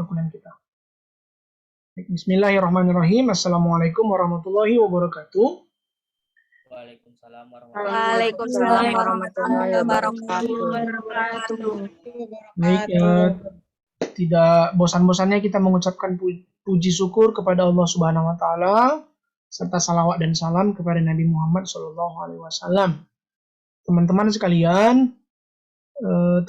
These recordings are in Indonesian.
perkuliahan kita. Bismillahirrahmanirrahim. Assalamualaikum warahmatullahi wabarakatuh. Waalaikumsalam warahmatullahi wabarakatuh. Baik, tidak bosan-bosannya kita mengucapkan puji syukur kepada Allah Subhanahu wa taala serta salawat dan salam kepada Nabi Muhammad SAW. Teman-teman sekalian,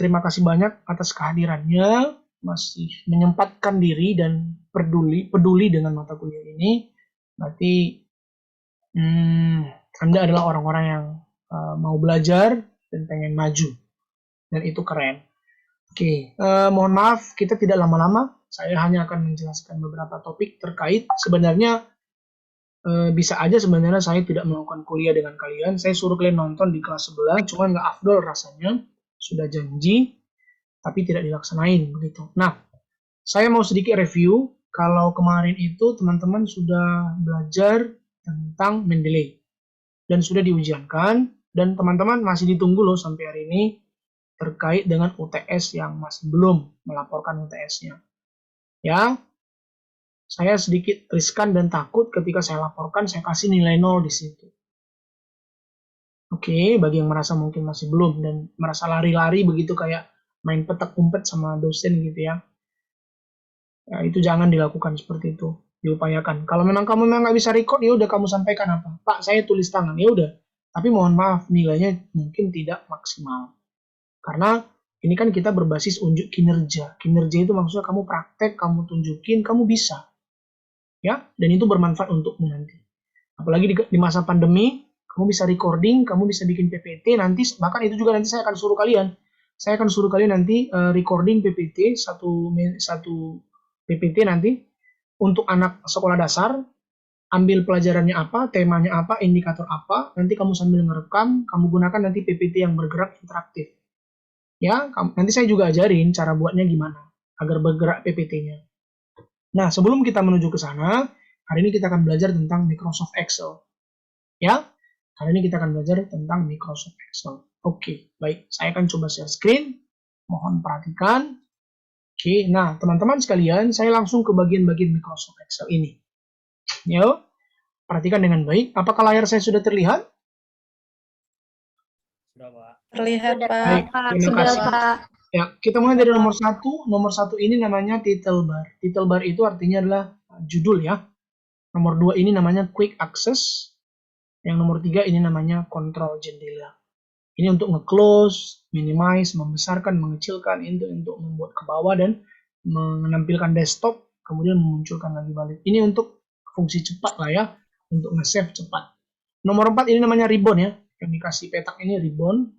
terima kasih banyak atas kehadirannya, masih menyempatkan diri dan peduli dengan mata kuliah ini. Berarti Anda adalah orang-orang yang mau belajar dan pengen maju, dan itu keren. Oke, mohon maaf kita tidak lama-lama. Saya hanya akan menjelaskan beberapa topik terkait. Sebenarnya bisa aja sebenarnya saya tidak melakukan kuliah dengan kalian. Saya suruh kalian nonton di kelas sebelah, cuma nggak afdol rasanya. Sudah janji, tapi tidak dilaksanain begitu. Nah, saya mau sedikit review. Kalau kemarin itu teman-teman sudah belajar tentang Mendeley dan sudah diujiankan, dan teman-teman masih ditunggu loh sampai hari ini terkait dengan UTS yang masih belum melaporkan UTS-nya. Ya, saya sedikit riskan dan takut ketika saya laporkan, saya kasih nilai 0 di situ. Oke, bagi yang merasa mungkin masih belum dan merasa lari-lari begitu kayak main petak umpet sama dosen gitu ya. Ya, itu jangan dilakukan seperti itu. Diupayakan. Kalau memang kamu nggak bisa record, ya udah kamu sampaikan apa. Pak, saya tulis tangan. Ya udah. Tapi mohon maaf, nilainya mungkin tidak maksimal. Karena ini kan kita berbasis unjuk kinerja. Kinerja itu maksudnya kamu praktek, kamu tunjukin, kamu bisa. Ya, dan itu bermanfaat untukmu nanti. Apalagi di masa pandemi, kamu bisa recording, kamu bisa bikin PPT, nanti bahkan itu juga nanti saya akan suruh kalian. Saya akan suruh kalian nanti recording PPT, satu PPT nanti untuk anak sekolah dasar, ambil pelajarannya apa, temanya apa, indikator apa, nanti kamu sambil ngerekam, kamu gunakan nanti PPT yang bergerak interaktif. Ya, nanti saya juga ajarin cara buatnya gimana agar bergerak PPT-nya. Nah, sebelum kita menuju ke sana, hari ini kita akan belajar tentang Microsoft Excel. Ya, hari ini kita akan belajar tentang Microsoft Excel. Oke, baik. Saya akan coba share screen. Mohon perhatikan. Oke, nah teman-teman sekalian, saya langsung ke bagian-bagian Microsoft Excel ini. Yuk, perhatikan dengan baik. Apakah layar saya sudah terlihat? Sudah, Pak. Terlihat, Pak. Baik, terima kasih. Ya, kita mulai dari nomor 1. Nomor 1 ini namanya title bar. Title bar itu artinya adalah judul ya. Nomor 2 ini namanya quick access. Yang nomor 3 ini namanya control jendela. Ini untuk nge-close, minimize, membesarkan, mengecilkan, untuk membuat ke bawah dan menampilkan desktop, kemudian memunculkan lagi balik. Ini untuk fungsi cepat lah ya, untuk nge-save cepat. Nomor 4 ini namanya ribbon ya, yang dikasih petak ini ribbon.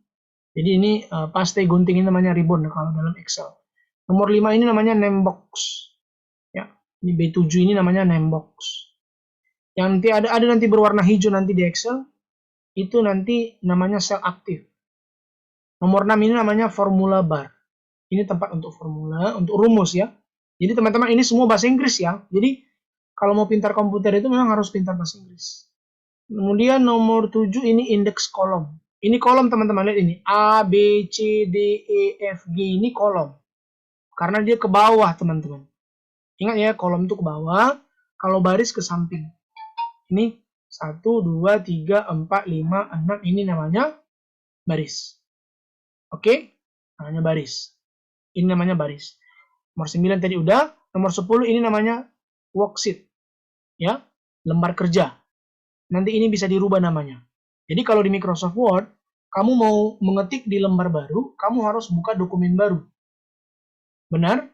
Jadi ini paste gunting ini namanya ribbon kalau dalam Excel. Nomor 5 ini namanya name box. Ya, ini B7 ini namanya name box. Yang nanti ada nanti berwarna hijau nanti di Excel, itu nanti namanya sel aktif. Nomor 6 ini namanya formula bar. Ini tempat untuk formula, untuk rumus ya. Jadi teman-teman ini semua bahasa Inggris ya. Jadi kalau mau pintar komputer itu memang harus pintar bahasa Inggris. Kemudian nomor 7 ini indeks kolom. Ini kolom teman-teman, lihat ini. A, B, C, D, E, F, G. Ini kolom. Karena dia ke bawah teman-teman. Ingat ya, kolom itu ke bawah. Kalau baris ke samping. Ini 1, 2, 3, 4, 5, 6. Ini namanya baris. Oke? Namanya baris. Ini namanya baris. Nomor 9 tadi udah. Nomor 10 ini namanya worksheet. Ya, lembar kerja. Nanti ini bisa dirubah namanya. Jadi kalau di Microsoft Word, kamu mau mengetik di lembar baru, kamu harus buka dokumen baru. Benar?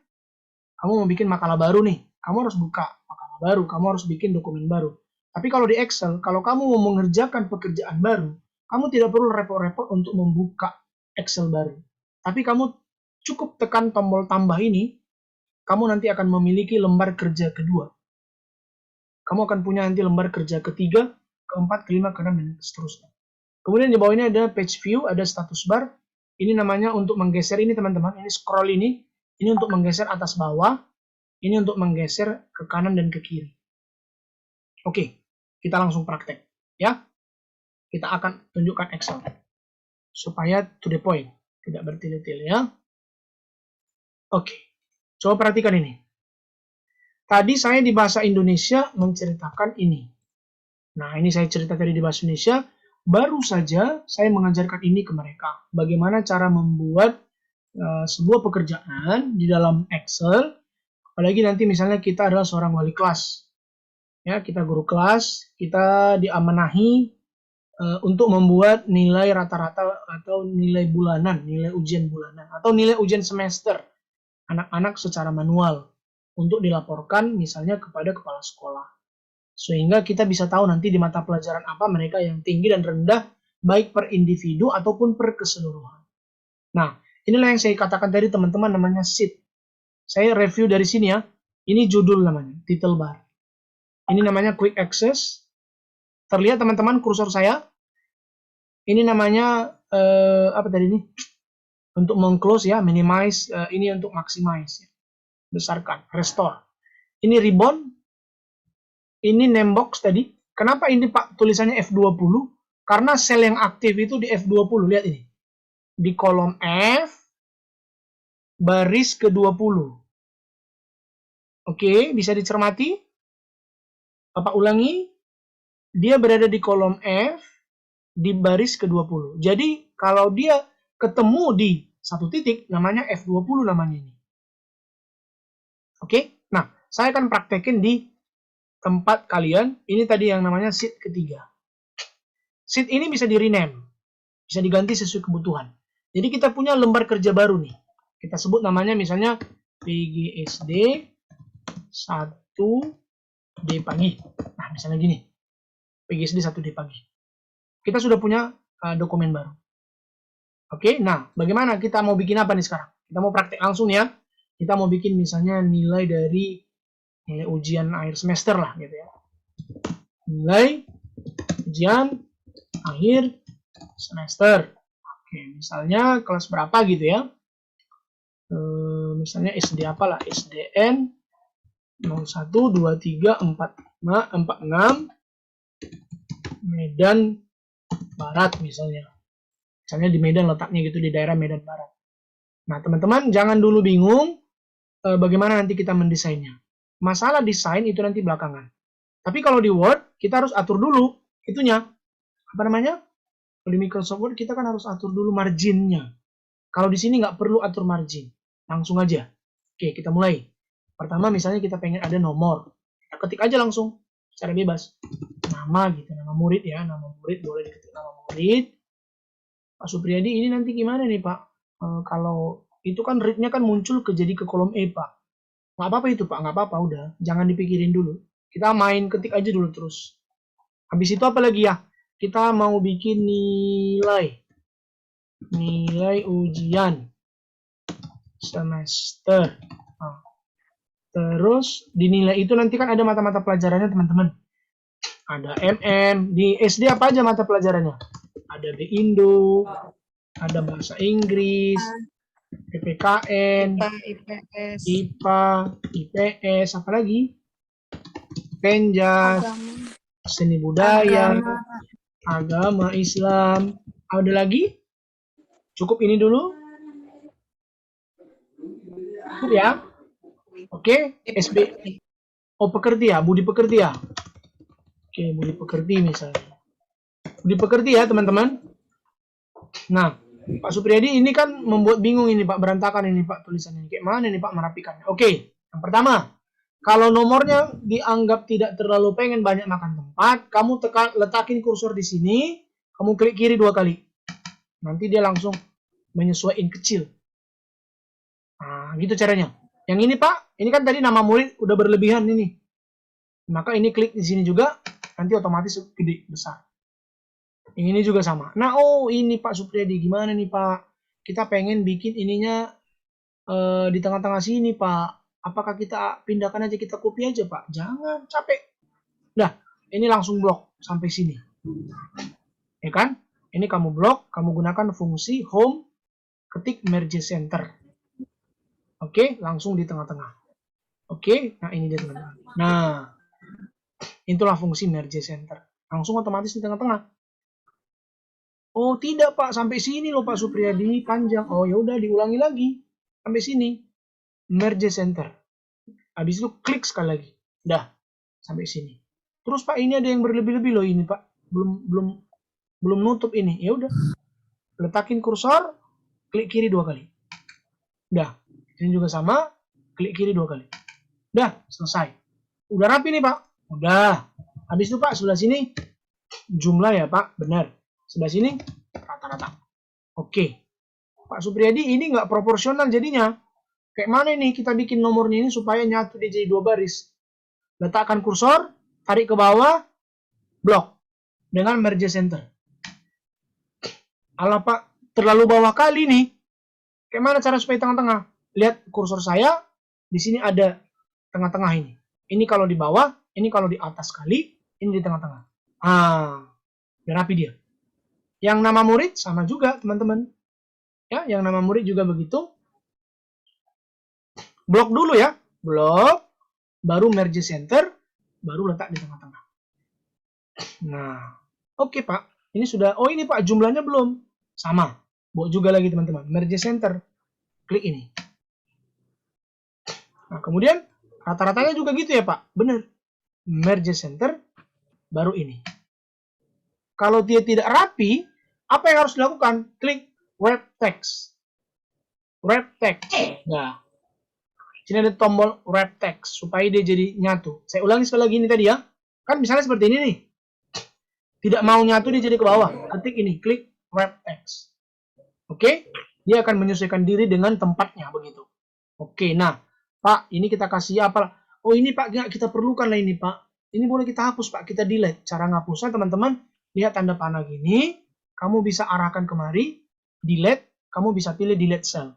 Kamu mau bikin makalah baru nih, kamu harus buka makalah baru, kamu harus bikin dokumen baru. Tapi kalau di Excel, kalau kamu mau mengerjakan pekerjaan baru, kamu tidak perlu repot-repot untuk membuka Excel baru. Tapi kamu cukup tekan tombol tambah ini, kamu nanti akan memiliki lembar kerja kedua. Kamu akan punya nanti lembar kerja ketiga, keempat, kelima, keenam, dan seterusnya. Kemudian di bawah ini ada page view, ada status bar. Ini namanya untuk menggeser ini teman-teman. Ini scroll ini untuk menggeser atas bawah. Ini untuk menggeser ke kanan dan ke kiri. Oke, kita langsung praktek. Ya, kita akan tunjukkan Excel. Supaya to the point, tidak bertele-tele ya. Oke, coba perhatikan ini. tadi saya di bahasa Indonesia menceritakan ini. Nah, ini saya cerita tadi di bahasa Indonesia. Baru saja saya mengajarkan ini ke mereka. Bagaimana cara membuat sebuah pekerjaan di dalam Excel. Apalagi nanti misalnya kita adalah seorang wali kelas. Ya, kita guru kelas, kita diamanahi untuk membuat nilai rata-rata atau nilai bulanan, nilai ujian bulanan, atau nilai ujian semester anak-anak secara manual untuk dilaporkan misalnya kepada kepala sekolah. Sehingga kita bisa tahu nanti di mata pelajaran apa mereka yang tinggi dan rendah, baik per individu ataupun per keseluruhan. Nah, inilah yang saya katakan tadi teman-teman, namanya sheet. Saya review dari sini ya. Ini judul namanya, title bar. Ini namanya quick access. Terlihat teman-teman kursor saya? Ini namanya apa tadi ini? Untuk meng-close ya, minimize, ini untuk maximize. Besarkan, restore. Ini ribbon. Ini name box tadi. Kenapa ini Pak tulisannya F20? Karena sel yang aktif itu di F20. Lihat ini. Di kolom F, baris ke-20. Oke, bisa dicermati? Bapak ulangi. Dia berada di kolom F, di baris ke-20. Jadi, kalau dia ketemu di satu titik, namanya F20 namanya ini. Oke, nah, saya akan praktekin di tempat kalian. Ini tadi yang namanya sheet ketiga. Sheet ini bisa di-rename, bisa diganti sesuai kebutuhan. Jadi kita punya lembar kerja baru nih. Kita sebut namanya misalnya PGSD 1D pagi. Nah, misalnya gini. PGSD 1D pagi. Kita sudah punya dokumen baru. Oke, nah bagaimana kita mau bikin apa nih sekarang? Kita mau praktek langsung ya. Kita mau bikin misalnya nilai dari ujian akhir semester lah gitu ya. Nilai ujian akhir semester. Oke, misalnya kelas berapa gitu ya. Misalnya SD apalah, SDN 01, 23, 46 Medan Barat misalnya. Misalnya di Medan letaknya gitu, di daerah Medan Barat. Nah, teman-teman jangan dulu bingung bagaimana nanti kita mendesainnya. Masalah desain itu nanti belakangan. Tapi kalau di Word, kita harus atur dulu itunya. Apa namanya? Di Microsoft Word kita kan harus atur dulu marginnya. Kalau di sini nggak perlu atur margin. Langsung aja. Oke, kita mulai. Pertama misalnya kita pengen ada nomor. Kita ketik aja langsung. Secara bebas. Nama gitu, nama murid ya. Nama murid, boleh diketik nama murid. Pak Supriyadi ini nanti gimana nih Pak? Kalau itu kan read-nya kan muncul jadi ke kolom E Pak. Nggak apa-apa itu Pak, nggak apa-apa udah. Jangan dipikirin dulu. Kita main ketik aja dulu terus. Habis itu apa lagi ya? Kita mau bikin nilai ujian semester. Nah, terus di nilai itu nanti kan ada mata-mata pelajarannya teman-teman. Ada MM. Di SD apa aja mata pelajarannya? Ada B Indo, ada bahasa Inggris, PPKN, IPS, IPA, IPS, apa lagi? Penjas, seni budaya, agama Islam. Ada lagi? Cukup ini dulu? Cukup ya? Oke, SB. Oh, pekerti ya, budi pekerti ya. Oke, budi pekerti misalnya. Budi pekerti ya, teman-teman. Nah, Pak Supriyadi ini kan membuat bingung ini Pak, berantakan ini Pak tulisannya. Kayak mana nih Pak merapikannya? Oke, yang pertama, kalau nomornya dianggap tidak terlalu pengen banyak makan tempat, kamu letakin kursor di sini, kamu klik kiri 2 kali. Nanti dia langsung menyesuaikan kecil. Nah, gitu caranya. Yang ini Pak, ini kan tadi nama murid udah berlebihan ini. Maka ini klik di sini juga, nanti otomatis gede, besar. Yang ini juga sama. Nah, ini Pak Supriyadi, gimana nih Pak? Kita pengen bikin ininya di tengah-tengah sini Pak. Apakah kita pindahkan aja, kita copy aja Pak? Jangan, capek. Nah, ini langsung blok sampai sini. Ya kan? Ini kamu blok, kamu gunakan fungsi home, ketik merge center. Oke, langsung di tengah-tengah. Oke, nah ini dia teman-teman. Nah, itulah fungsi merge center. Langsung otomatis di tengah-tengah. Oh tidak Pak, sampai sini loh Pak Supriyadi, panjang. Oh ya udah diulangi lagi sampai sini. Merge center. Habis itu klik sekali lagi. Dah, sampai sini. Terus Pak, ini ada yang berlebih-lebih loh ini Pak. Belum nutup ini. Ya udah. Letakin kursor, klik kiri 2 kali. Dah. Ini juga sama, klik kiri 2 kali. Dah, selesai. Udah rapi nih Pak. Udah. Habis itu Pak, sebelah sini jumlah ya Pak, benar. Sebelah sini rata-rata. Oke. Pak Supriyadi, ini nggak proporsional jadinya. Kayak mana nih kita bikin nomornya ini supaya nyatu dia jadi 2 baris. Letakkan kursor, tarik ke bawah, blok. Dengan merge center. Alah Pak, terlalu bawah kali nih. Kayak mana cara supaya tengah-tengah? Lihat kursor saya, di sini ada tengah-tengah ini. Ini kalau di bawah, ini kalau di atas kali, ini di tengah-tengah. Udah rapi dia. Yang nama murid sama juga teman-teman. Ya, yang nama murid juga begitu. Blok dulu ya, blok, baru merge center, baru letak di tengah-tengah. Nah, oke Pak, ini sudah. Oh ini Pak, jumlahnya belum sama. Bawa juga lagi teman-teman, merge center, klik ini. Nah kemudian rata-ratanya juga gitu ya Pak, bener. Merge center, baru ini. Kalau dia tidak rapi, apa yang harus dilakukan? Klik wrap text. Wrap text. Nah, sini ada tombol wrap text supaya dia jadi nyatu. Saya ulangi sekali lagi ini tadi ya. Kan misalnya seperti ini nih. Tidak mau nyatu dia jadi ke bawah. Ketik ini, klik wrap text. Oke? Dia akan menyesuaikan diri dengan tempatnya begitu. Oke, nah, Pak, ini kita kasih apa? Oh, ini Pak nggak kita perlukan lah ini Pak. Ini boleh kita hapus Pak, kita delete. Cara ngapusnya teman-teman, lihat tanda panah gini, kamu bisa arahkan kemari, delete, kamu bisa pilih delete cell.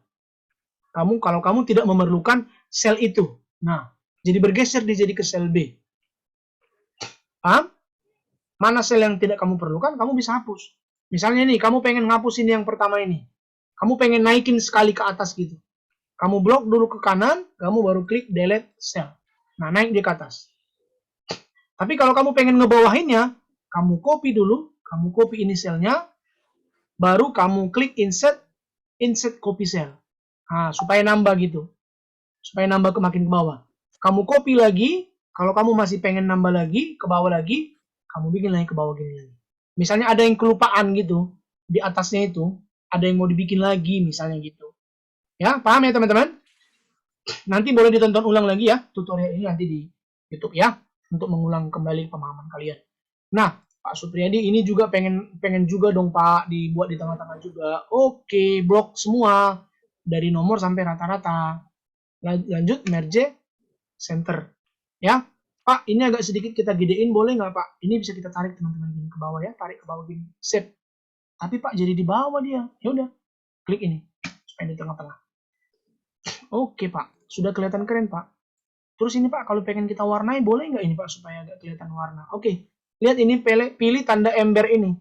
Kalau kamu tidak memerlukan sel itu. Nah, jadi bergeser dia jadi ke sel B. Paham? Mana sel yang tidak kamu perlukan, kamu bisa hapus. Misalnya nih, kamu pengen ngapusin yang pertama ini. Kamu pengen naikin sekali ke atas gitu. Kamu blok dulu ke kanan, kamu baru klik delete cell. Nah, naik dia ke atas. Tapi kalau kamu pengen ngebawahinnya, kamu copy dulu, kamu copy ini selnya, baru kamu klik insert copy cell. Nah, supaya nambah gitu. Supaya nambah makin ke bawah. Kamu copy lagi, kalau kamu masih pengen nambah lagi, ke bawah lagi, kamu bikin lagi ke bawah gini lagi. Misalnya ada yang kelupaan gitu, di atasnya itu, ada yang mau dibikin lagi, misalnya gitu. Ya, paham ya teman-teman? Nanti boleh ditonton ulang lagi ya, tutorial ini nanti di YouTube ya, untuk mengulang kembali pemahaman kalian. Nah, Pak Supriyadi ini juga pengen juga dong Pak, dibuat di tengah-tengah juga. Oke, blok semua, dari nomor sampai rata-rata. Lanjut, merge center. Ya, Pak, ini agak sedikit kita gedein, boleh nggak Pak? Ini bisa kita tarik teman-teman gini ke bawah ya, tarik ke bawah gini, save. Tapi Pak, jadi di bawah dia. Ya udah, klik ini, supaya di tengah-tengah. Oke Pak, sudah kelihatan keren Pak. Terus ini Pak, kalau pengen kita warnai, boleh nggak ini Pak, supaya agak kelihatan warna? Oke, lihat ini, pilih tanda ember ini.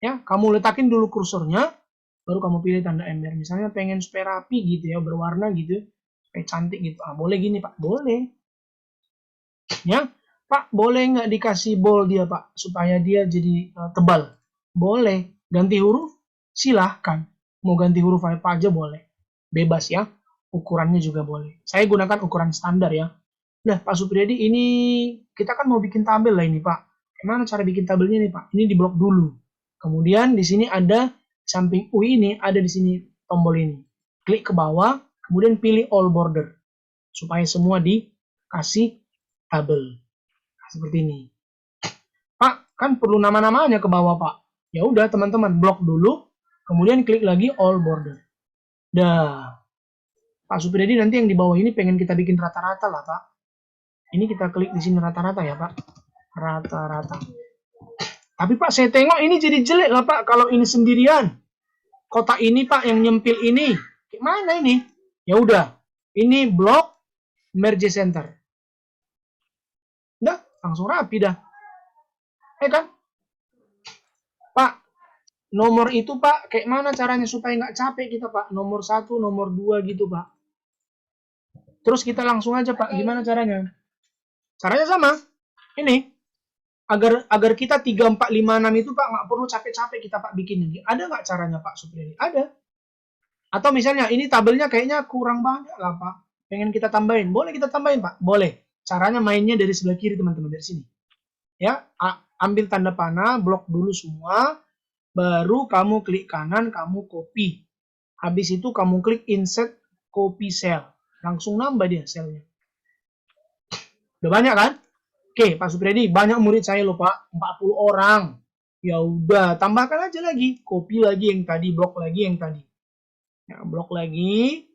Ya, kamu letakin dulu kursornya, baru kamu pilih tanda ember. Misalnya pengen supaya rapi gitu ya, berwarna gitu, supaya cantik gitu. Boleh gini Pak, boleh. Ya, Pak, boleh nggak dikasih bold dia Pak, supaya dia jadi tebal? Boleh. Ganti huruf? Silahkan. Mau ganti huruf apa aja boleh. Bebas ya. Ukurannya juga boleh. Saya gunakan ukuran standar ya. Nah, Pak Supriyadi, ini kita kan mau bikin tabel lah ini Pak. Gimana cara bikin tabelnya nih Pak? Ini diblok dulu. Kemudian di sini ada samping U ini, ada di sini tombol ini. Klik ke bawah, kemudian pilih all border. Supaya semua dikasih tabel. Nah, seperti ini. Pak, kan perlu nama-namanya ke bawah Pak. Ya udah teman-teman, blok dulu, kemudian klik lagi all border. Dah. Pak Supriyadi nanti yang di bawah ini pengen kita bikin rata-rata lah Pak. Ini kita klik di sini rata-rata ya Pak. Rata-rata. Tapi Pak, saya tengok ini jadi jelek lah Pak kalau ini sendirian. Kotak ini Pak yang nyempil ini. Gimana ini? Ya udah. Ini blok merge center. Udah, langsung rapi dah. Kan? Pak, nomor itu Pak, kayak mana caranya supaya nggak capek kita Pak? Nomor 1, nomor 2 gitu Pak. Terus kita langsung aja Pak, gimana caranya? Caranya sama. Ini. Agar kita 3, 4, 5, 6 itu Pak, nggak perlu capek-capek kita Pak bikin ini. Ada nggak caranya Pak Supriyadi? Ada. Atau misalnya ini tabelnya kayaknya kurang banyak lah Pak. pengen kita tambahin. Boleh kita tambahin, Pak? Boleh. Caranya mainnya dari sebelah kiri, teman-teman, dari sini. Ya, ambil tanda panah, blok dulu semua, baru kamu klik kanan, kamu copy. Habis itu kamu klik insert copy cell. Langsung nambah dia selnya. Udah banyak kan? Oke, Pak Supriyadi, banyak murid saya loh, Pak. 40 orang. Ya udah, tambahkan aja lagi. Copy lagi yang tadi, blok lagi yang tadi. Ya, blok lagi.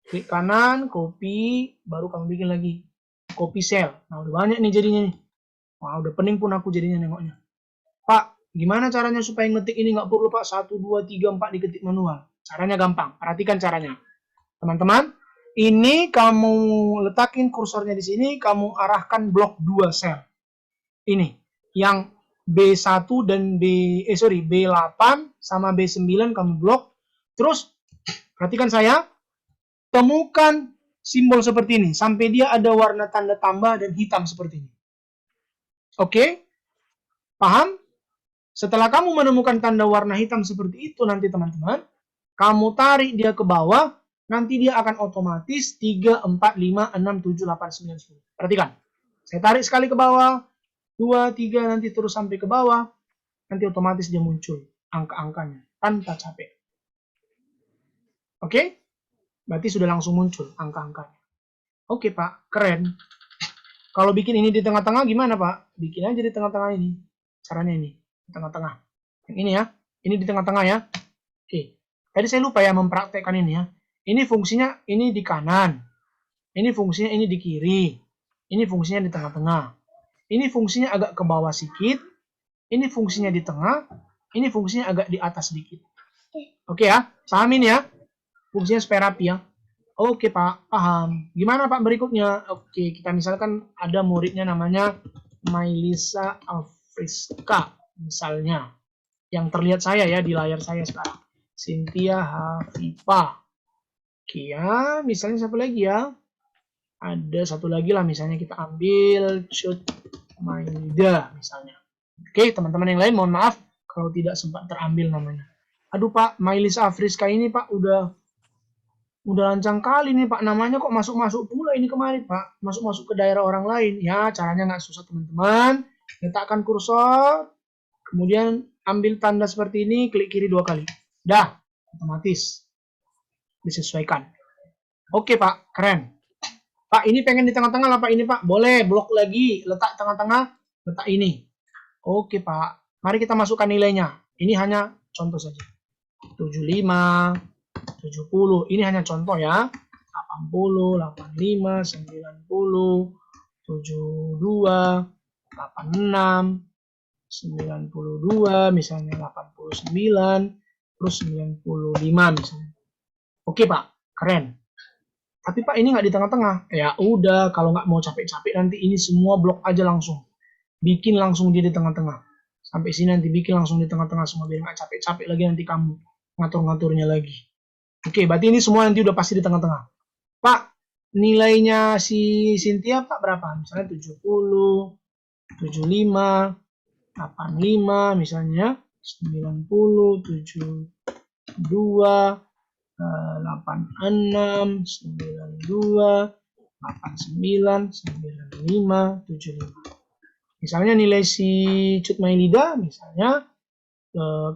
Klik kanan, copy, baru kamu bikin lagi. Copy cell. Nah, udah banyak nih jadinya nih. Wah, udah pening pun aku jadinya nengoknya. Pak, gimana caranya supaya ngetik ini nggak perlu, Pak? 1, 2, 3, 4 diketik manual. Caranya gampang. Perhatikan caranya. Teman-teman, ini kamu letakin kursornya di sini, kamu arahkan blok 2 sel. Ini, yang B1 dan B8 sama B9 kamu blok. Terus, perhatikan saya, temukan simbol seperti ini, sampai dia ada warna tanda tambah dan hitam seperti ini. Oke? Paham? Setelah kamu menemukan tanda warna hitam seperti itu nanti teman-teman, kamu tarik dia ke bawah, nanti dia akan otomatis 3, 4, 5, 6, 7, 8, 9, 10. Perhatikan. Saya tarik sekali ke bawah, 2, 3, nanti terus sampai ke bawah, nanti otomatis dia muncul angka-angkanya tanpa capek. Oke? Berarti sudah langsung muncul angka-angkanya. Oke, Pak. Keren. Kalau bikin ini di tengah-tengah gimana, Pak? Bikin aja di tengah-tengah ini. Caranya ini. Di tengah-tengah. Yang ini ya. Ini di tengah-tengah ya. Oke. Tadi saya lupa ya mempraktekkan ini ya. Ini fungsinya ini di kanan. Ini fungsinya ini di kiri. Ini fungsinya di tengah-tengah. Ini fungsinya agak ke bawah sedikit. Ini fungsinya di tengah. Ini fungsinya agak di atas sedikit. Oke ya. Pahamin ya. Fungsinya supaya rapi ya. Oke Pak, paham. Gimana Pak berikutnya? Oke, kita misalkan ada muridnya namanya Mailisa Afriska, misalnya. Yang terlihat saya ya di layar saya sekarang. Cynthia Hafifah. Oke ya, misalnya siapa lagi ya? Ada satu lagi lah, misalnya kita ambil Cut Maida, misalnya. Oke, teman-teman yang lain mohon maaf kalau tidak sempat terambil namanya. Aduh Pak, Mailisa Afriska ini Pak udah lancang kali nih Pak, namanya kok masuk-masuk pula ini kemarin Pak, masuk-masuk ke daerah orang lain. Ya, caranya nggak susah teman-teman. Letakkan kursor, kemudian ambil tanda seperti ini, klik kiri 2 kali. Dah, otomatis disesuaikan. Oke Pak, keren. Pak, ini pengen di tengah-tengah lah Pak ini Pak. Boleh, blok lagi, letak tengah-tengah, letak ini. Oke Pak, mari kita masukkan nilainya. Ini hanya contoh saja. 75, 70, ini hanya contoh ya. 80, 85, 90, 72, 86, 92, misalnya 89, terus 95 misalnya. Oke Pak, keren. Tapi Pak ini nggak di tengah-tengah. Ya udah, kalau nggak mau capek-capek nanti ini semua blok aja langsung. Bikin langsung dia di tengah-tengah. Sampai sini nanti bikin langsung di tengah-tengah semua biar nggak capek-capek lagi nanti kamu ngatur-ngaturnya lagi. Oke, berarti ini semua nanti udah pasti di tengah-tengah. Pak, nilainya si Cynthia Pak berapa? Misalnya 70, 75, 85 misalnya, 90, 72, 86, 92, 89, 95, 75. Misalnya nilai si Cut Mailida misalnya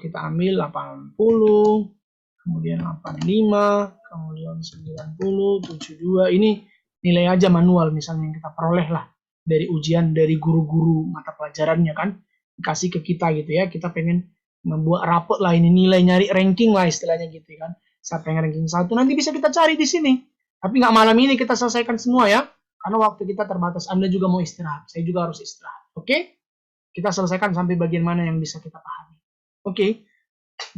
kita ambil 80, kemudian 85, kemudian 90, 72. Ini nilai aja manual misalnya yang kita peroleh lah dari ujian dari guru-guru mata pelajarannya kan, dikasih ke kita gitu ya. Kita pengen membuat rapot lah ini nilai, nyari ranking lah istilahnya gitu kan. Siapa yang ranking 1 nanti bisa kita cari di sini. Tapi nggak malam ini kita selesaikan semua ya, karena waktu kita terbatas. Anda juga mau istirahat, saya juga harus istirahat. Oke? Kita selesaikan sampai bagian mana yang bisa kita pahami. Oke.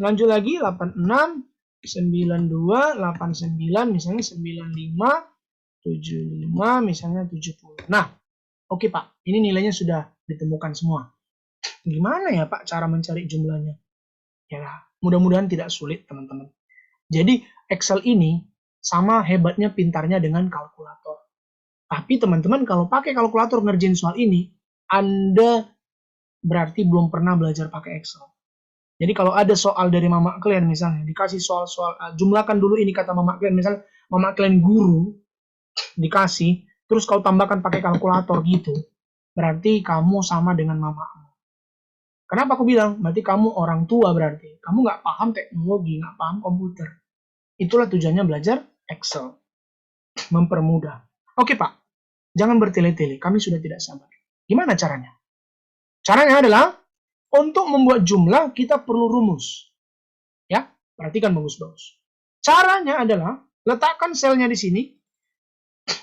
Lanjut lagi 86, 92, 89, misalnya 95, 75, misalnya 70. Nah, oke Pak, ini nilainya sudah ditemukan semua. Gimana ya Pak cara mencari jumlahnya? Ya, mudah-mudahan tidak sulit teman-teman. Jadi Excel ini sama hebatnya pintarnya dengan kalkulator. Tapi teman-teman kalau pakai kalkulator ngerjain soal ini, Anda berarti belum pernah belajar pakai Excel. Jadi kalau ada soal dari mama kalian misalnya, dikasih soal-soal, jumlahkan dulu ini kata mama kalian, misalnya mama kalian guru, dikasih, terus kau tambahkan pakai kalkulator gitu, berarti kamu sama dengan mamamu. Kenapa aku bilang? Berarti kamu orang tua berarti. Kamu nggak paham teknologi, nggak paham komputer. Itulah tujuannya belajar Excel. Mempermudah. Oke Pak, jangan bertele-tele, kami sudah tidak sabar. Gimana caranya? Caranya adalah, untuk membuat jumlah, kita perlu rumus. Ya, perhatikan bagus-bagus. Caranya adalah, letakkan selnya di sini.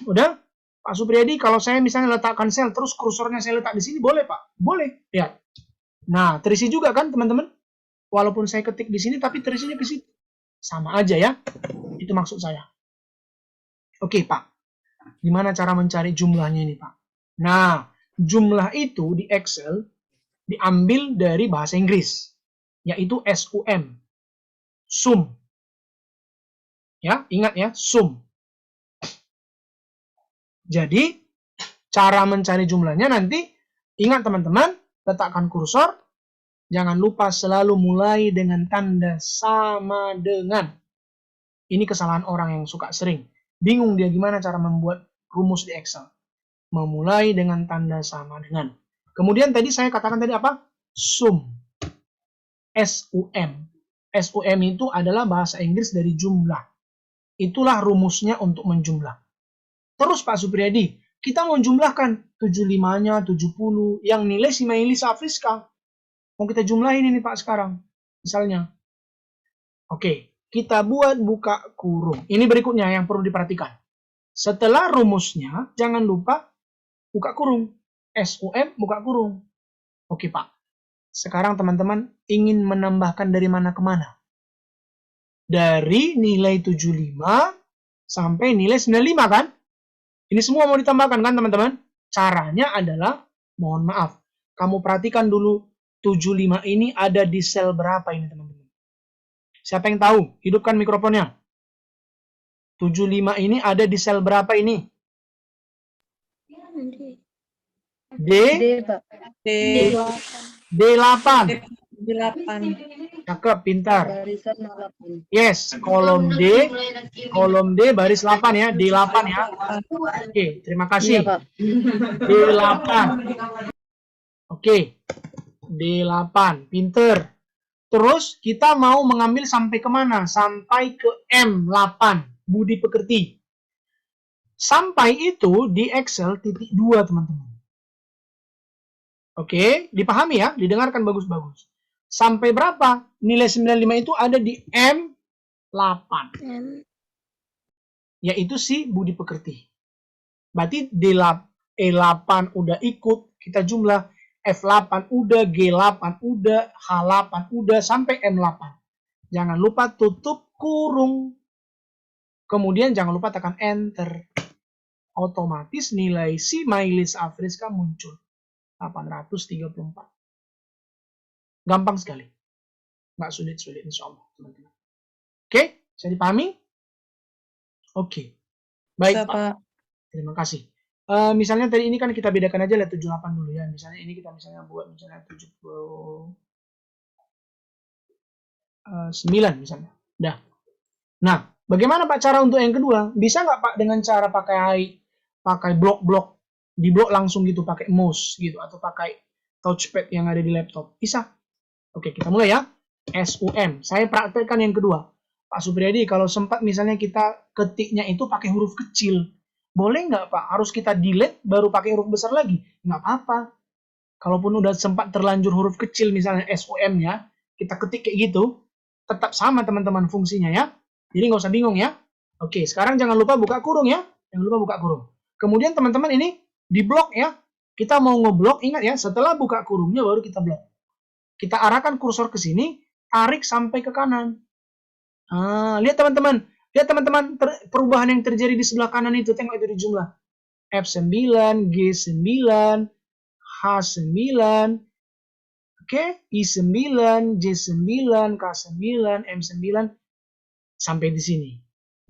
Udah? Pak Supriyadi, kalau saya misalnya letakkan sel, terus kursornya saya letak di sini, boleh Pak? Boleh. Ya. Nah, terisi juga kan teman-teman? Walaupun saya ketik di sini, tapi terisinya ke situ. Sama aja ya. Itu maksud saya. Oke Pak, gimana cara mencari jumlahnya ini Pak? Nah, jumlah itu di Excel diambil dari bahasa Inggris, yaitu SUM. Sum. Ya, ingat ya, sum. Jadi, cara mencari jumlahnya nanti, ingat teman-teman, letakkan kursor, jangan lupa selalu mulai dengan tanda sama dengan. Ini kesalahan orang yang suka sering. Bingung dia gimana cara membuat rumus di Excel. Memulai dengan tanda sama dengan. Kemudian tadi saya katakan tadi apa? Sum. SUM. SUM itu adalah bahasa Inggris dari jumlah. Itulah rumusnya untuk menjumlah. Terus Pak Supriyadi, kita mau jumlahkan 75-nya, 70, yang nilai si Mailis Afriska. Mau kita jumlahin ini Pak sekarang. Misalnya. Oke, kita buat buka kurung. Ini berikutnya yang perlu diperhatikan. Setelah rumusnya, jangan lupa buka kurung. SUM buka kurung. Oke Pak. Sekarang teman-teman ingin menambahkan dari mana ke mana? Dari nilai 75 sampai nilai 95 kan? Ini semua mau ditambahkan kan teman-teman? Caranya adalah, mohon maaf, kamu perhatikan dulu 75 ini ada di sel berapa ini teman-teman? Siapa yang tahu? Hidupkan mikrofonnya. 75 ini ada di sel berapa ini? D? D8. Cakep, pintar. Yes, kolom D baris 8 ya, D8 ya. Oke, terima kasih. D8. Oke, D8, pinter. Terus kita mau mengambil sampai kemana? Sampai ke M8, budi pekerti. Sampai itu di Excel titik 2 teman-teman. Oke, dipahami ya, didengarkan bagus-bagus. Sampai berapa? Nilai 95 itu ada di M8. Yaitu si budi pekerti. Berarti E8 udah ikut, kita jumlah. F8 udah, G8 udah, H8 udah, sampai M8. Jangan lupa tutup kurung. Kemudian jangan lupa tekan Enter. Otomatis nilai si Mailis Afriska muncul. 834. Gampang sekali. Nggak sulit-sulit insya Allah, teman-teman. Oke, bisa dipahami? Oke. Baik, Pak. Terima kasih. Misalnya tadi ini kan kita bedakan aja lah 78 dulu ya. Misalnya ini kita buat misalnya 79 misalnya. Dah. Nah, bagaimana Pak cara untuk yang kedua? Bisa nggak Pak dengan cara pakai blok-blok, di blok langsung gitu, pakai mouse gitu, atau pakai touchpad yang ada di laptop? Bisa. Oke, kita mulai ya. SUM. Saya praktekkan yang kedua. Pak Supriyadi, kalau sempat misalnya kita ketiknya itu pakai huruf kecil, boleh nggak Pak? Harus kita delete baru pakai huruf besar lagi? Nggak apa-apa. Kalaupun udah sempat terlanjur huruf kecil misalnya SUM-nya, kita ketik kayak gitu, tetap sama teman-teman fungsinya ya. Jadi nggak usah bingung ya. Oke, sekarang jangan lupa buka kurung ya. Jangan lupa buka kurung. Kemudian teman-teman ini di blok ya. Kita mau ngeblok, ingat ya, setelah buka kurungnya baru kita blok. Kita arahkan kursor ke sini, tarik sampai ke kanan. Lihat teman-teman. Lihat teman-teman perubahan yang terjadi di sebelah kanan itu. Tengok itu di jumlah. F9, G9, H9, oke, I9, J9, K9, M9, sampai di sini.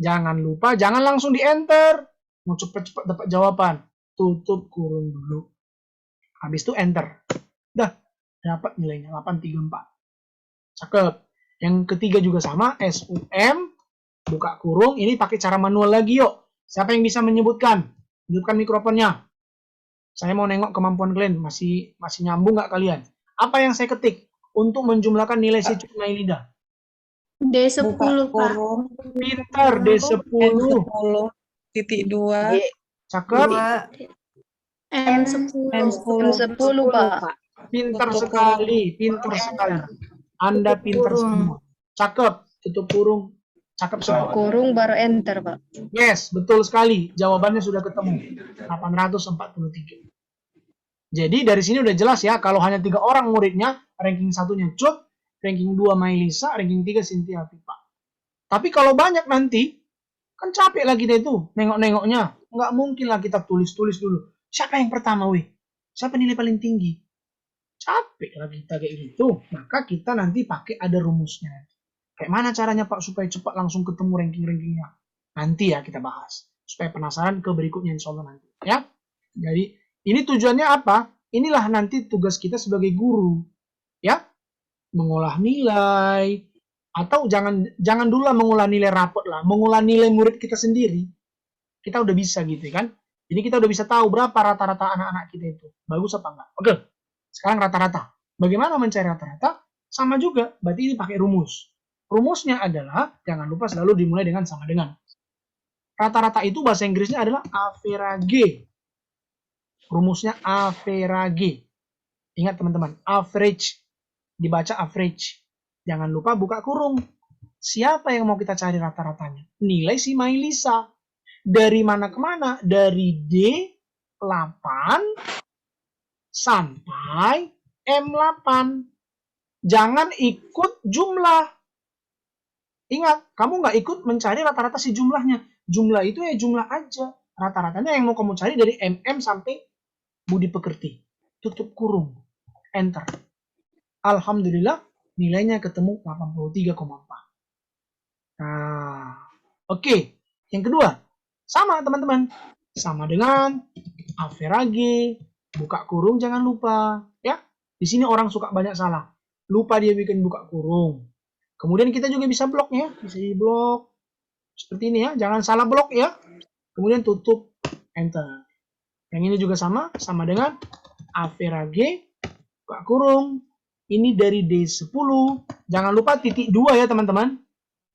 Jangan lupa, jangan langsung di enter. Mau cepat-cepat dapat jawaban. Tutup kurung dulu. Habis itu enter. Dah, dapat nilainya 834. Cakep. Yang ketiga juga sama, SUM, buka kurung. Ini pakai cara manual lagi yuk. Siapa yang bisa menyebutkan? Hidupkan mikrofonnya. Saya mau nengok kemampuan kalian. Masih nyambung nggak kalian? Apa yang saya ketik untuk menjumlahkan nilai si Mailida? D10, Pak. kurung Pintar, D10. N10.2 Cakep. N10, Pak. Pintar sekali, pintar sekali. Anda pintar semua. Cakep, tutup kurung. Cakep semua. Kurung baru enter, Pak. Yes, betul sekali. Jawabannya sudah ketemu. 843. Jadi dari sini udah jelas ya, kalau hanya 3 orang muridnya, ranking 1-nya Cut, ranking 2 Mailisa, ranking 3 Cynthia Pipa. Tapi kalau banyak nanti, kan capek lagi deh tuh, nengok-nengoknya. Nggak mungkin lah kita tulis-tulis dulu. Siapa yang pertama, weh? Siapa nilai paling tinggi? Capek lah kita kayak gitu. Maka kita nanti pakai ada rumusnya. Kayak mana caranya Pak supaya cepat langsung ketemu ranking-rankingnya? Nanti ya kita bahas. Supaya penasaran ke berikutnya insya Allah nanti. Ya. Jadi ini tujuannya apa? Inilah nanti tugas kita sebagai guru. Ya. Mengolah nilai. Atau jangan dulu lah mengolah nilai rapot lah. Mengolah nilai murid kita sendiri. Kita udah bisa gitu kan. Jadi kita udah bisa tahu berapa rata-rata anak-anak kita itu. Bagus apa enggak? Oke. Sekarang rata-rata. Bagaimana mencari rata-rata? Sama juga. Berarti ini pakai rumus. Rumusnya adalah, jangan lupa selalu dimulai dengan sama dengan. Rata-rata itu bahasa Inggrisnya adalah average. Rumusnya average. Ingat teman-teman, average. Dibaca average. Jangan lupa buka kurung. Siapa yang mau kita cari rata-ratanya? Nilai si Mailisa. Dari mana ke mana? Dari D8 sampai M8. Jangan ikut jumlah. Ingat, kamu nggak ikut mencari rata-rata si jumlahnya. Jumlah itu ya jumlah aja. Rata-ratanya yang mau kamu cari dari MM sampai budi pekerti. Tutup kurung. Enter. Alhamdulillah, nilainya ketemu 83,4. Nah, oke. Yang kedua, sama teman-teman. Sama dengan average. Buka kurung jangan lupa. Ya, di sini orang suka banyak salah. Lupa dia bikin buka kurung. Kemudian kita juga bisa blok ya, bisa di blok seperti ini ya, jangan salah blok ya. Kemudian tutup, enter. Yang ini juga sama dengan average, buka kurung. Ini dari D10, jangan lupa titik 2 ya teman-teman.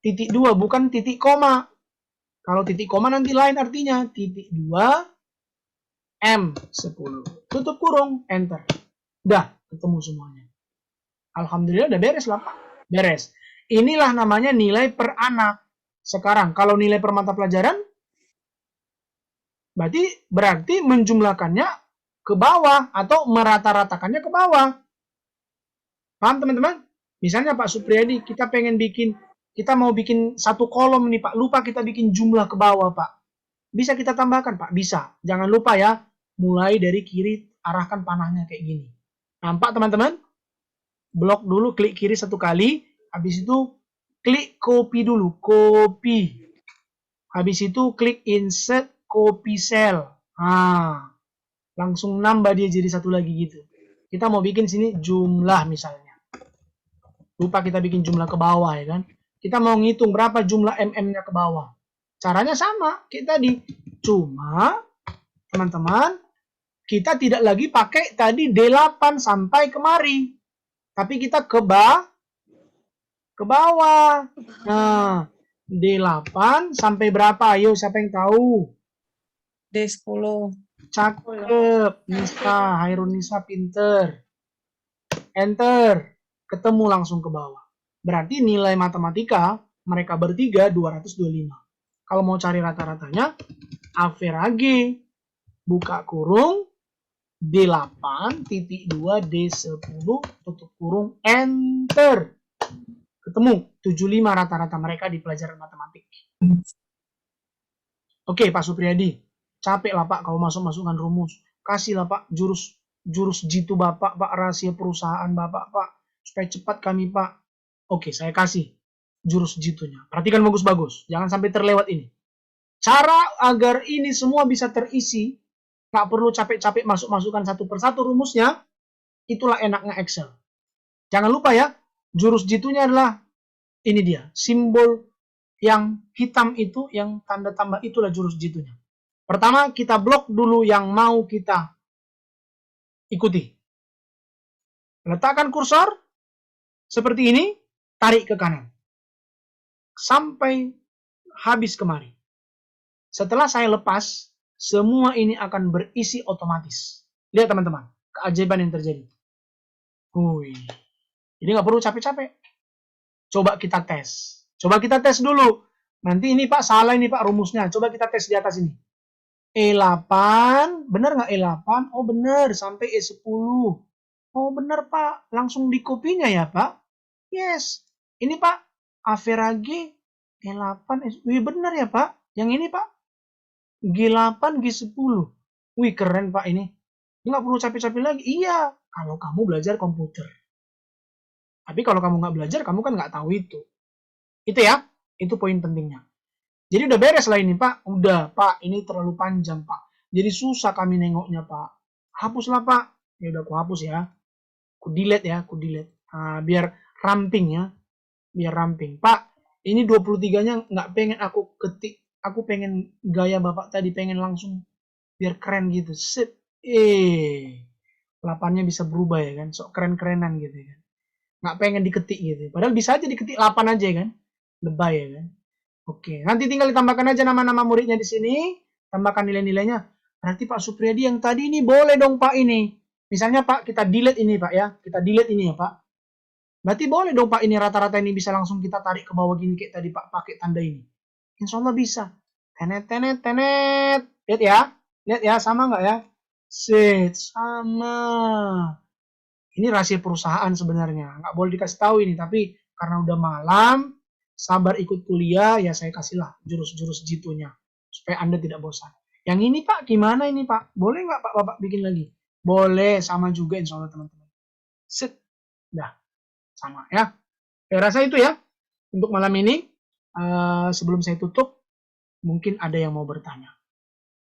Titik 2 bukan titik koma. Kalau titik koma nanti lain artinya. Titik 2, M10. Tutup kurung, enter. Udah ketemu semuanya. Alhamdulillah udah beres lah Pak. Beres. Inilah namanya nilai per anak. Sekarang kalau nilai per mata pelajaran berarti menjumlahkannya ke bawah atau merata-ratakannya ke bawah. Paham teman-teman? Misalnya Pak Supriyadi, kita mau bikin satu kolom nih Pak. Lupa kita bikin jumlah ke bawah Pak. Bisa kita tambahkan Pak? Bisa. Jangan lupa ya, mulai dari kiri arahkan panahnya kayak gini. Nampak teman-teman? Blok dulu, klik kiri 1 kali. Habis itu klik copy dulu, copy. Habis itu klik insert copy cell. Nah, langsung nambah dia jadi 1 lagi gitu. Kita mau bikin sini jumlah misalnya. Lupa kita bikin jumlah ke bawah ya kan. Kita mau ngitung berapa jumlah MM-nya ke bawah. Caranya sama kayak tadi. Cuma teman-teman, kita tidak lagi pakai tadi D8 sampai kemari. Tapi kita ke bawah. Nah, D8 sampai berapa? Ayo, siapa yang tahu? D10. Cakep. Nisa, Hairun Nisa pinter. Enter. Ketemu langsung ke bawah. Berarti nilai matematika mereka bertiga 225. Kalau mau cari rata-ratanya, average. Buka kurung. D8, titik 2, D10, tutup kurung, enter. Ketemu 75 rata-rata mereka di pelajaran matematik. Oke Pak Supriyadi, capek lah Pak kalau masuk-masukkan rumus. Kasih lah Pak jurus jitu Bapak, Pak rahasia perusahaan Bapak, Pak. Supaya cepat kami Pak. Oke, saya kasih jurus jitunya. Perhatikan bagus-bagus, jangan sampai terlewat ini. Cara agar ini semua bisa terisi, nggak perlu capek-capek masuk-masukkan satu persatu rumusnya, itulah enaknya Excel. Jangan lupa ya, jurus jitunya adalah ini dia, simbol Yang hitam itu, yang tanda tambah itulah jurus jitunya. Pertama, kita blok dulu yang mau kita ikuti. Letakkan kursor seperti ini, tarik ke kanan. Sampai habis kemari. Setelah saya lepas, semua ini akan berisi otomatis. Lihat teman-teman, keajaiban yang terjadi. Jadi nggak perlu capek-capek. Coba kita tes. Coba kita tes dulu. Nanti ini Pak, salah ini Pak rumusnya. Coba kita tes di atas ini. E8, benar nggak E8? Oh benar, sampai E10. Oh benar Pak, langsung di kopinya ya Pak? Yes. Ini Pak, average E8, wih benar ya Pak? Yang ini Pak, G8, G10. Wih keren Pak ini. Nggak perlu capek-capek lagi. Iya, kalau kamu belajar komputer. Tapi kalau kamu nggak belajar, kamu kan nggak tahu itu. Itu ya, itu poin pentingnya. Jadi udah beres lah ini Pak. Udah Pak, ini terlalu panjang Pak. Jadi susah kami nengoknya Pak. Hapuslah Pak. Ya udah aku hapus ya. Aku delete ya, aku delete. Nah, biar ramping ya. Biar ramping. Pak, ini 23-nya nggak pengen aku ketik. Aku pengen gaya Bapak tadi, pengen langsung biar keren gitu. Set. 8-nya bisa berubah ya kan. Sok keren-kerenan gitu ya kan. Nggak pengen diketik gitu. Padahal bisa aja diketik 8 aja kan. Lebay ya kan. Oke, nanti tinggal ditambahkan aja nama-nama muridnya di sini, tambahkan nilai-nilainya. Berarti Pak Supriyadi yang tadi ini boleh dong Pak ini. Misalnya Pak, kita delete ini Pak ya, kita delete ini ya Pak. Berarti boleh dong Pak ini rata-rata ini bisa langsung kita tarik ke bawah gini kayak tadi Pak, pakai tanda ini. Insya Allah bisa. Tenet, tenet, tenet. Lihat ya, sama nggak ya? Set, sama. Ini rahasia perusahaan sebenarnya, nggak boleh dikasih tahu ini, tapi karena udah malam, sabar ikut kuliah, ya saya kasihlah jurus-jurus jitunya, supaya Anda tidak bosan. Yang ini Pak, gimana ini Pak? Boleh nggak Pak Bapak bikin lagi? Boleh, sama juga insya Allah teman-teman. Set, dah, sama ya. Saya rasa itu ya, untuk malam ini. Sebelum saya tutup, mungkin ada yang mau bertanya.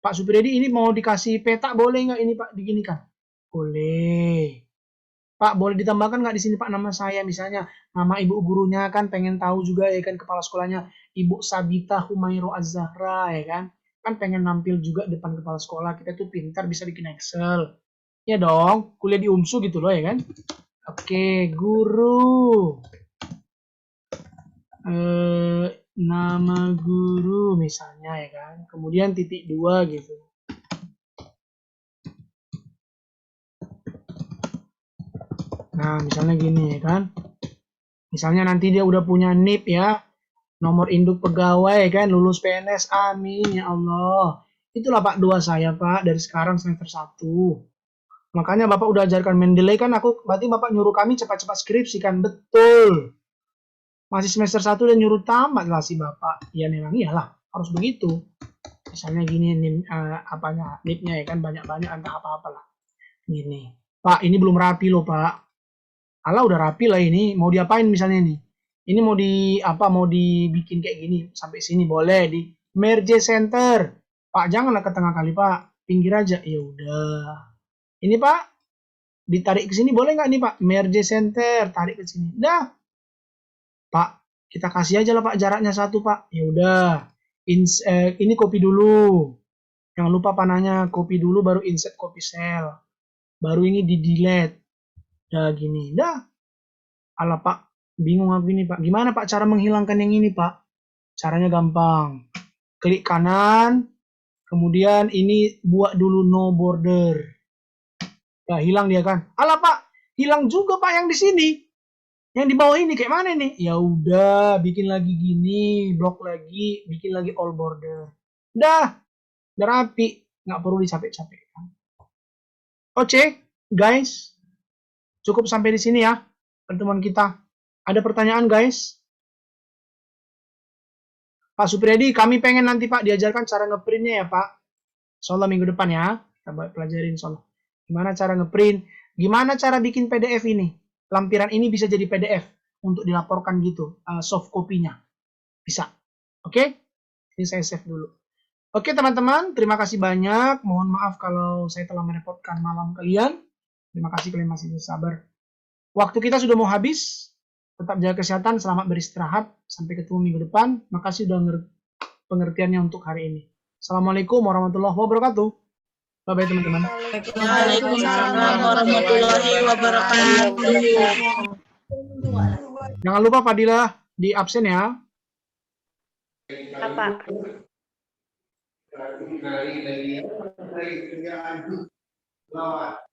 Pak Supriyadi ini mau dikasih peta, boleh nggak ini Pak diginikan? Boleh. Pak, boleh ditambahkan nggak di sini Pak nama saya, misalnya nama ibu gurunya kan pengen tahu juga ya kan, kepala sekolahnya Ibu Sabita Humairo Az-Zahra ya kan, kan pengen nampil juga depan kepala sekolah, kita tuh pintar bisa bikin Excel, ya dong, kuliah di UMSU gitu loh ya kan. Oke, guru, nama guru misalnya ya kan, kemudian titik 2 gitu. Nah, misalnya gini ya kan. Misalnya nanti dia udah punya NIP ya, nomor induk pegawai kan, lulus PNS, amin ya Allah. Itulah Pak doa saya Pak, dari sekarang semester 1. Makanya Bapak udah ajarkan Mendeley kan, berarti Bapak nyuruh kami cepat-cepat skripsi kan, betul. Masih semester 1 dan nyuruh tamat lah si Bapak. Ya memang iyalah, harus begitu. Misalnya gini, NIP-nya ya kan, banyak-banyak entah apa-apalah. Gini, Pak ini belum rapi loh Pak. Alah udah rapi lah ini, mau diapain misalnya nih? Ini mau dibikin kayak gini sampai sini boleh di merge center. Pak janganlah ke tengah kali Pak, pinggir aja. Ya udah. Ini Pak ditarik ke sini boleh nggak nih Pak? Merge center, tarik ke sini. Dah. Pak, kita kasih aja lah Pak jaraknya 1 Pak. Ya udah. Ini copy dulu. Jangan lupa panahnya, copy dulu baru insert copy cell. Baru ini di delete. Dah gini, dah. Alah Pak, bingung aku ini Pak. Gimana Pak cara menghilangkan yang ini Pak? Caranya gampang. Klik kanan, kemudian ini buat dulu no border. Ya hilang dia kan. Alah Pak, hilang juga Pak yang di sini. Yang di bawah ini kayak mana nih? Ya udah, bikin lagi gini, blok lagi, bikin lagi all border. Udah rapi, nggak perlu dicapek-capek. Oke, guys. Cukup sampai di sini ya pertemuan kita. Ada pertanyaan guys? Pak Supriyadi, kami pengen nanti Pak diajarkan cara ngeprintnya ya Pak. Insyaallah minggu depan ya. Kita pelajarin insyaallah. Gimana cara ngeprint? Gimana cara bikin PDF ini? Lampiran ini bisa jadi PDF untuk dilaporkan gitu, soft copy-nya. Bisa. Oke? Ini saya save dulu. Oke teman-teman, terima kasih banyak. Mohon maaf kalau saya telah merepotkan malam kalian. Terima kasih kalian masih sabar. Waktu kita sudah mau habis. Tetap jaga kesehatan, selamat beristirahat. Sampai ketemu minggu depan. Makasih sudah pengertiannya untuk hari ini. Assalamualaikum warahmatullahi wabarakatuh. Bye-bye teman-teman. Waalaikumsalam warahmatullahi wabarakatuh. Jangan lupa Fadilah di absen ya. Pak.